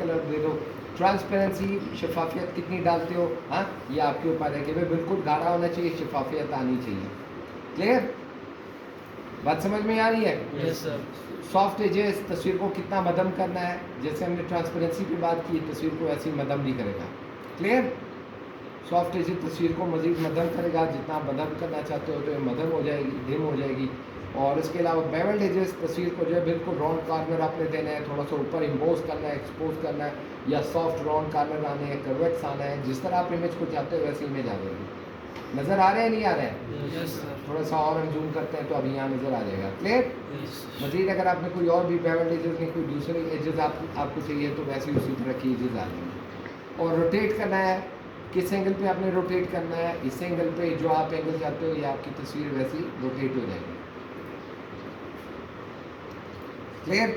Colour दे दो। Transparency, शफाफियत कितनी डालते हो, हाँ ये आपके ऊपर है कि भाई बिल्कुल गाढ़ा होना चाहिए, शफाफियत आनी चाहिए। क्लियर, बात समझ में आ रही है? Yes sir. सॉफ्ट एजेस, तस्वीर को कितना मदम करना है, जैसे हमने ट्रांसपेरेंसी की बात की, तस्वीर को ऐसी मदम नहीं करेगा। क्लियर, सॉफ्ट एजेस तस्वीर को मजीद मदम करेगा, जितना मदम करना चाहते हो तो ये मदम हो जाएगी, डिम हो जाएगी। और इसके अलावा बेवल्ड एजेस, तस्वीर को जो है बिल्कुल राउंड कॉर्नर आपने देना है, थोड़ा सा ऊपर इम्पोज करना है, एक्सपोज करना है, या सॉफ्ट राउंड कॉर्नर आने हैं, कर्वेट्स आना है, जिस तरह आप इमेज को चाहते हो वैसी इमेज आ जाएगी। नज़र आ रहे हैं नहीं आ रहे हैं? Yes sir. थोड़ा सा और हम जूम करते हैं तो अभी यहाँ नज़र आ जाएगा। क्लियर, मजीद अगर आपने कोई और भी बेवल्ड एजेस नहीं, कोई दूसरे एजेस आपको चाहिए तो वैसे उसी तरह की एजेस आ जाएंगे। और रोटेट करना है, किस एंगल पे आपने रोटेट करना है, इस एंगल पे जो आप एंगल चाहते हो, ये आपकी तस्वीर वैसी रोटेट हो जाएगी। क्लियर,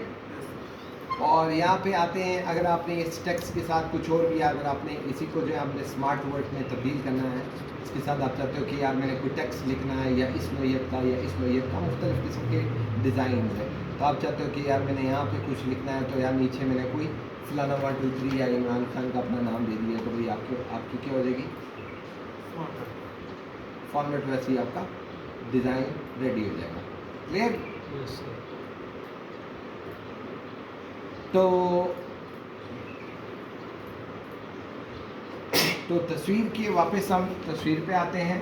और यहाँ पे आते हैं, अगर आपने इस टेक्स्ट के साथ कुछ और भी, अगर आपने इसी को जो है आपने स्मार्ट वर्ड में तब्दील करना है, इसके साथ आप चाहते हो कि यार मैंने कोई टेक्स्ट लिखना है, या इस नोयत का या इस नोयत का, मुख्तलिफ़ किस्म के डिज़ाइन है, तो आप चाहते हो कि यार मैंने यहाँ पे कुछ लिखना है, तो यार नीचे मैंने कोई फलाना 1 2 3 या इमरान खान का अपना नाम दे दिया, तो भाई आपकी क्या हो जाएगी, फॉर्मेट वैसे ही आपका डिज़ाइन रेडी हो जाएगा। Clear, yes sir. तो तस्वीर की वापस हम तस्वीर पे आते हैं।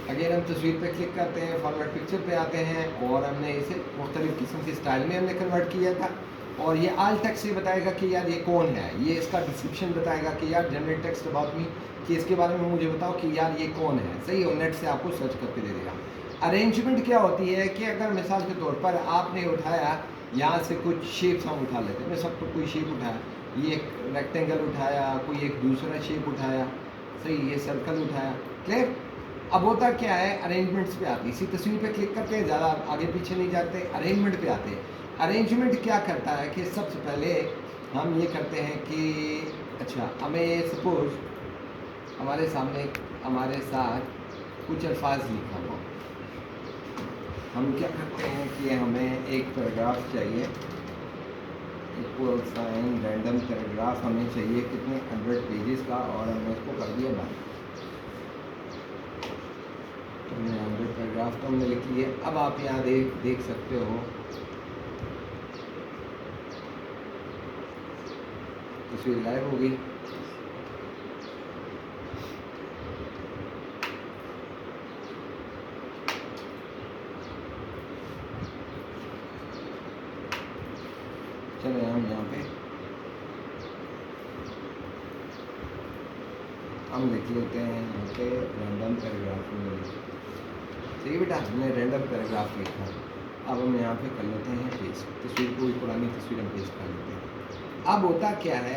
अगर हम तस्वीर पे क्लिक करते हैं, फॉर्मेट पिक्चर पे आते हैं, और हमने इसे मुख्तलिफ़ किस्म के स्टाइल में हमने कन्वर्ट किया था। और ये आल टेक्स्ट से बताएगा कि यार ये कौन है, ये इसका डिस्क्रिप्शन बताएगा कि यार जनरल टेक्स्ट अबाउट मी, कि इसके बारे में मुझे बताओ कि यार ये कौन है। सही हो, नेट से आपको सर्च करके दे देगा। अरेंजमेंट क्या होती है कि अगर मिसाल के तौर पर आपने उठाया, यहाँ से कुछ शेप्स हम उठा लेते हैं, मैं सब तो कोई शेप उठाया, ये एक रेक्टेंगल उठाया, कोई एक दूसरा शेप उठाया, सही, ये सर्कल उठाया। क्लियर, अब होता क्या है, अरेंजमेंट्स पे आती है, इसी तस्वीर पे क्लिक करते हैं, ज़्यादा आगे पीछे नहीं जाते, अरेंजमेंट पे आते हैं। अरेंजमेंट क्या करता है कि सबसे पहले हम ये करते हैं कि अच्छा, हमें सपोज हमारे सामने हमारे साथ कुछ अल्फाज लिखा हुआ, हम क्या करते हैं कि हमें एक पैराग्राफ चाहिए, इक्वल साइन रैंडम पैराग्राफ हमें चाहिए, कितने 100 पेजेस का, और हमने इसको कर दिया बंद। तो हमने 100 पैराग्राफ तो हमने लिख लिए। अब आप यहाँ देख सकते हो तस्वीर गायब हो गई। चलो हम यहाँ पे हम लिख लेते हैं यहाँ पे रैंडम पैराग्राफ में। सही बेटा, हमने रैंडम पैराग्राफ लिखा। अब हम यहाँ पे कर लेते हैं पेस्ट, तस्वीर कोई पुरानी तस्वीर हम पेस्ट कर लेते हैं। अब होता क्या है,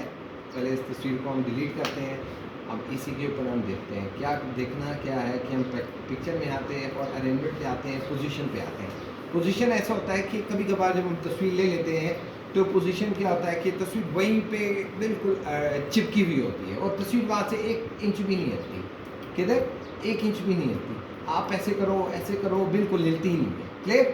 पहले इस तस्वीर को हम डिलीट करते हैं। अब इसी के ऊपर हम देखते हैं, क्या देखना क्या है कि हम पिक्चर में आते हैं और अरेंजमेंट पे आते हैं, पोजीशन पे आते हैं। पोजीशन ऐसा होता है कि कभी कभार जब हम तस्वीर ले लेते हैं तो पोजीशन क्या होता है कि तस्वीर वहीं पे बिल्कुल चिपकी हुई होती है, और तस्वीर वहाँ से 1 इंच भी नहीं हटती, किधर 1 इंच भी नहीं हटती। आप ऐसे करो बिल्कुल हिलती ही नहीं है। क्लियर,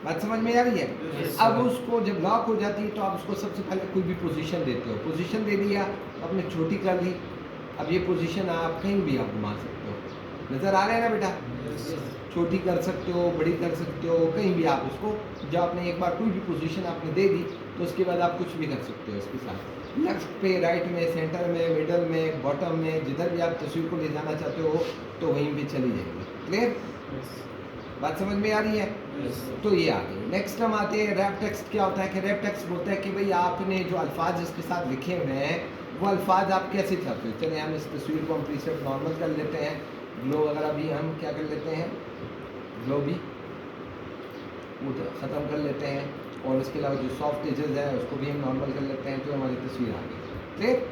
बात समझ में आ रही है? yes, अब उसको जब लॉक हो जाती है तो आप उसको सबसे पहले कोई भी पोजीशन देते हो, पोजीशन दे दिया, आपने छोटी कर दी। अब ये पोजीशन आप कहीं भी आप घुमा सकते हो, नज़र आ रहा है ना बेटा? yes, छोटी कर सकते हो, बड़ी कर सकते हो, कहीं भी आप उसको, जब आपने एक बार कोई भी पोजीशन आपने दे दी तो उसके बाद आप कुछ भी कर सकते हो इसके साथ, लेफ्ट पे, राइट में, सेंटर में, मिडल में, बॉटम में, जिधर भी आप तस्वीर को ले जाना चाहते हो तो वहीं पे चली जाएगी। क्लियर, बात समझ में आ रही है? yes, तो ये आ गई। नेक्स्ट हम आते हैं रैप टेक्स्ट। क्या होता है कि रैप टेक्स्ट बोलता है कि भाई आपने जो अल्फाज इसके साथ लिखे हुए हैं वो अल्फाज आप कैसे चाहते हो। चलिए हम इस तस्वीर को हम प्रीसेट नॉर्मल कर लेते हैं, ग्लो वगैरह भी हम क्या कर लेते हैं, ग्लो भी वो ख़त्म कर लेते हैं, और इसके अलावा जो सॉफ्ट एजेस है उसको भी हम नॉर्मल कर लेते हैं, तो हमारी तस्वीर आ गई। ठीक,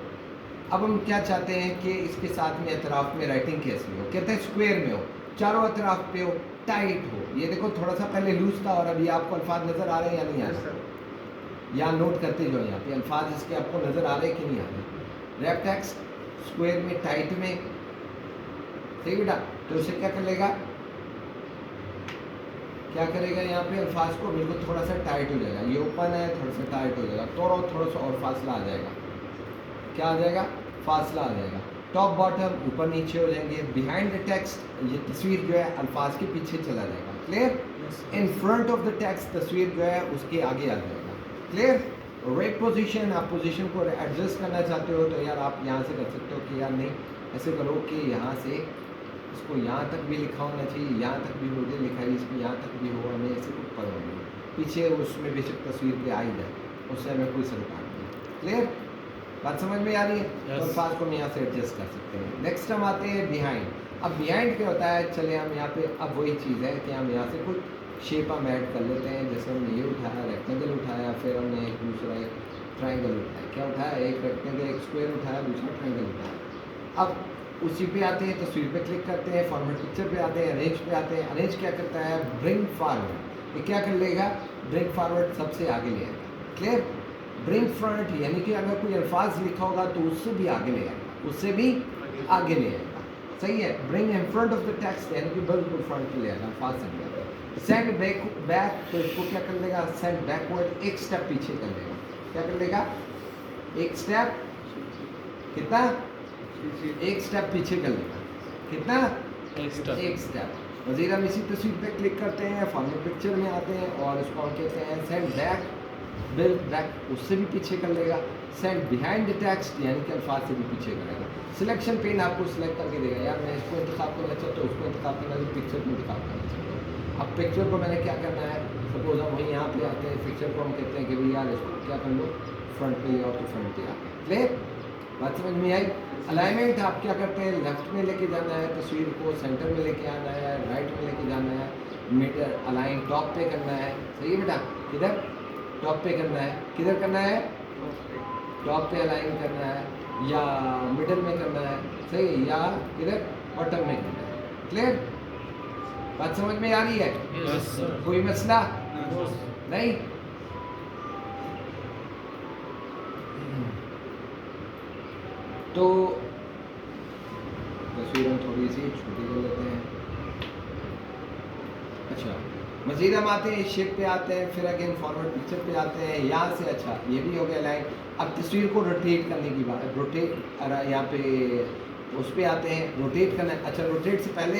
अब हम क्या चाहते हैं कि इसके साथ में अतराफ में राइटिंग कैसी हो, कहते हैं स्क्वायर में हो, चारों अतराफ पे हो, टाइट हो। ये देखो थोड़ा सा पहले लूज था और अभी आपको अल्फाज नज़र आ रहे हैं या नहीं आ रहे? यहाँ नोट करते जाओ, यहाँ पे अल्फाज इसके आपको नज़र आ रहे हैं कि नहीं आ रहे। रैप टेक्स्ट स्क्वायर में, टाइट में, ठीक बेटा, तो उसे क्या कर लेगा क्या करेगा यहाँ पे अल्फाज को बिल्कुल थोड़ा सा टाइट हो जाएगा, ये ओपन है थोड़ा सा टाइट हो जाएगा, थोड़ा सा और फासला आ जाएगा। क्या आ जाएगा? फासला आ जाएगा। टॉप बॉटम ऊपर नीचे हो जाएंगे। बिहाइंड द टेक्स्ट ये तस्वीर जो है अल्फाज के पीछे चला जाएगा। Clear? In front of the text तस्वीर जो है उसके आगे आ जाएगा। क्लियर? राइट पोजीशन, आप पोजीशन को एडजस्ट करना चाहते हो तो यार आप यहाँ से कर सकते हो कि यार नहीं ऐसे करो कि यहाँ से इसको यहाँ तक भी लिखा होना चाहिए, यहाँ तक भी मुझे लिखा है इसको यहाँ तक भी हो, हमें ऐसे ऊपर होना पीछे उसमें बेशक तस्वीर पे आ ही जाए, उससे हमें कोई सरकार नहीं। क्लियर? बात समझ में आ रही है? तो अल्फाज को हम यहाँ से एडजस्ट कर सकते हैं। नेक्स्ट हम आते हैं बिहाइंड। अब बिहाइंड क्या होता है, चले हम यहाँ पे अब वही चीज़ है कि हम यहाँ से कुछ शेप हम ऐड कर लेते हैं। जैसे हमने ये उठाया रेक्टेंगल उठाया, फिर हमने एक दूसरा एक ट्राइंगल उठाया। क्या उठाया? एक रेक्टेंगल एक स्क्वायर उठाया, दूसरा ट्राइंगल उठाया। अब उसी पे आते हैं, तस्वीर पे क्लिक करते हैं, फॉर्मेट पिक्चर पे आते हैं, अरेंज पे आते हैं। अरेंज क्या करता है? Bring forward. ये क्या कर लेगा? ब्रिंग फॉरवर्ड सबसे आगे ले आएगा। क्लियर? ब्रिंग फ्रंट यानी कि अगर कोई अल्फाज लिखा होगा तो उससे भी आगे ले आएगा, उससे भी आगे ले आएगा। सही है? Bring in front of the text यानी कि बिल्कुल फ्रंट पे ले आएगा, अल्फाज से ले आएगा। सेंड बैक तो इसको क्या कर लेगा? सेंड बैकवर्ड, एक स्टेप पीछे कर लेगा। क्या कर लेगा? एक स्टेप कितना? एक स्टेप पीछे कर लेगा। कितना? एक स्टेप। वजीर हम इसी तस्वीर पे क्लिक करते हैं, फॉर्मेट पिक्चर में आते हैं और इसको हम कहते हैं सेंड बैक, बिल बैक, उससे भी पीछे कर लेगा। सेंड बिहाइंड द टेक्स्ट यानी कि अल्फाज से भी पीछे करेगा। सिलेक्शन पेन आपको सिलेक्ट करके देगा, यार मैं इसको इंतखाब करना चाहता हूँ, उसको इंतखाब करना है, पिक्चर को इंतखाब करना चाहता हूँ। अब पिक्चर को मैंने क्या करना है, सपोज हम वहीं यहाँ पे आते हैं, पिक्चर को हम कहते हैं कि भाई यार इसको क्या कर लो, फ्रंट पे और तो फ्रंट पे आते हैं। क्लियर? बात समझ में आई? अलाइनमेंट आप क्या करते हैं? लेफ्ट में लेके जाना है तस्वीर को, सेंटर में लेके आना है, राइट में लेके जाना है, मीटर अलाइन टॉप पे करना है। सही है बेटा? किधर? टॉप पे करना है। किधर करना है? टॉप पे अलाइन करना है या मिडल में करना है, सही है, या किधर? बॉटम में करना है। क्लियर? बात समझ में आ रही है? Yes, sir. कोई मसला नहीं? तो तस्वीर हम थोड़ी सी छोटी कर लेते हैं। अच्छा, मज़ीद हम आते हैं, शेप पे आते हैं, फिर अगेन फॉरवर्ड पिक्चर पे आते हैं। यहाँ से अच्छा ये भी हो गया लाइन। अब तस्वीर को रोटेट करने की बात, रोटेट यहाँ पे उस पे आते हैं, रोटेट करना है। अच्छा, रोटेट से पहले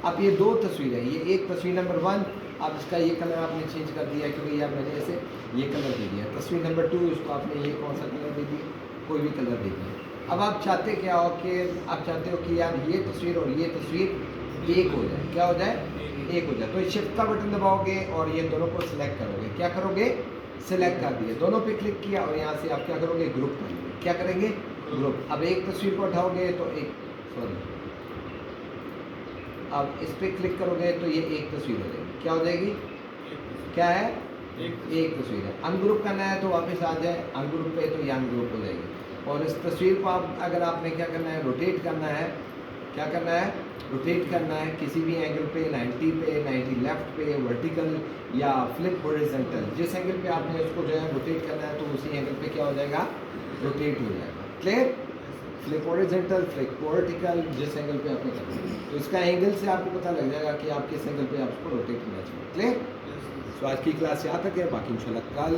अब ये दो तस्वीर है, ये एक तस्वीर नंबर 1, अब इसका ये कलर आपने चेंज कर दिया क्योंकि यार मैंने ऐसे ये कलर दे दिया। तस्वीर नंबर 2 इसको आपने ये कौन सा कलर दे दिया? कोई भी कलर दे दिया। अब आप चाहते क्या हो कि आप चाहते हो कि यार ये तस्वीर और ये तस्वीर एक हो जाए। क्या हो जाए? एक हो जाए। तो शिफ्ट का बटन दबाओगे और ये दोनों को सिलेक्ट करोगे। क्या करोगे? सिलेक्ट कर दिए, दोनों पे क्लिक किया और यहाँ से आप क्या करोगे? ग्रुप करोगे। क्या करेंगे? ग्रुप। अब एक तस्वीर को उठाओगे तो एक, सॉरी, अब इस पे क्लिक करोगे तो ये एक तस्वीर हो जाएगी। क्या हो जाएगी? क्या है? एक तस्वीर है। अनग्रुप करना है तो वापस आ जाए, अनग्रुप पे तो ये अनग्रुप हो जाएगी। और इस तस्वीर को आप अगर आपने क्या करना है? रोटेट करना है। क्या करना है? रोटेट करना है किसी भी एंगल पे, 90 पे, 90 लेफ्ट पे, वर्टिकल या फ्लिप हॉरिजॉन्टल, जिस एंगल पे आपने उसको जो है रोटेट करना है तो उसी एंगल पे क्या हो जाएगा? रोटेट हो जाएगा। Clear? Flip horizontal, flip vertical, जिस एंगल पे आपने करना है तो इसका एंगल से आपको पता लग जाएगा कि आप किस एंगल पे आपको रोटेट करना चाहिए। क्लियर? तो आज की क्लास यहाँ तक है, बाकी इंशाल्लाह कल